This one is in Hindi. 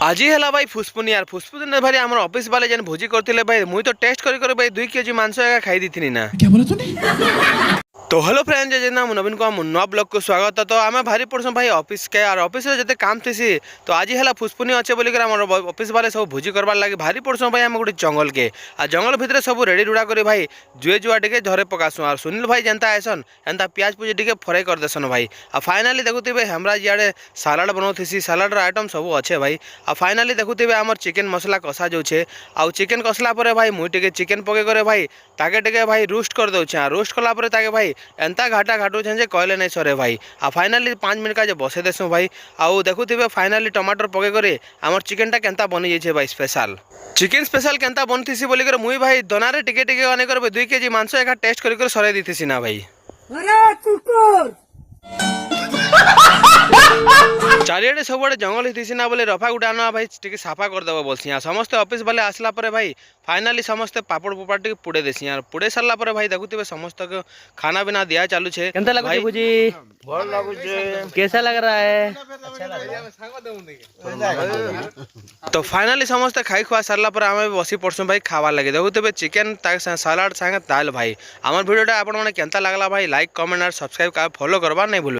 आज ही है भाई फुसपुनी यार फुसपुनी भाई आम ऑफिस वाले जेन भोजी करते भाई मुई तो टेस्ट कर भाई 2 केजी मांस एका खाई दी ना। क्या बोला तूने? तो हेलो फ्रेंड जे ना नवीन को नवा ब्लॉग को स्वागत है। तो आम भारी पड़स भाई ऑफिस के और ऑफिस जिते काम थी तो आज है फुसपुनी अच्छे बोलिक ऑफिस वाले सब भोजी करवार लगे भारी पड़स भाई आम गोटे जंगल के आ जंगल भितर सब रेडी रुड़ा कर भाई जुए जुआ टे झरे पकासु और सुनील भाई जनता आसन एंता पियाज पुज टे फ्राई कर देसन भाई आ फाइनाली देखुथे हमरा इे सालाड बनाऊसी सालाड्र आइटम सब अच्छे भाई आ फाइनाली देखुथे आम चिकेन मसला कषा जाऊे आउ चिकेन कसला भाई मुई टे चिकेन पके भाई ताके टे भाई रोस्ट कर दे रोस्ट कलापर ताके भाई एंता घाटा घाटुछन जे कहले नहीं सरे भाई आ फाइनाली 5 मिनट का जे बसे देसु भाई आउ देखुथिबे फाइनाली टमाटर पके करे हमर चिकेन टा केंता बनी जाइछे भाई स्पेशल चिकेन स्पेशल केंता बनथिसी बोली कर मुई भाई दोनारे टिके टिके अने कर 2 केजी मांस एका टेस्ट कर सरे दिथिसी ना भाई। अरे कुकुर चारियाडे सबुआडे जंगल होती ना बोले रफा गुटा आना भाई टी साफा करदेव बोलसी समस्ते ऑफिस वाले आसला पर भाई फाइनाली समस्ते पापड़ पुपाड़ टी पुड़े देसी यार पुड़े सारा पर भाई देखुथे समस्त को खाना पीना दिया चालू छे केंता लागु छे भुजी भल लागु छे कैसा लग रहा है? तो फाइनाली समस्ते खाई खुआ सारा पर आम बसी पड़सु भाई खावा लगे देखुथे चिकेन सालाड संगे दाल भाई आम भिडियोटा आपण मैंने केंता लगला भाई लाइक कमेंट और सब्सक्राइब फॉलो करवा नहीं भूल।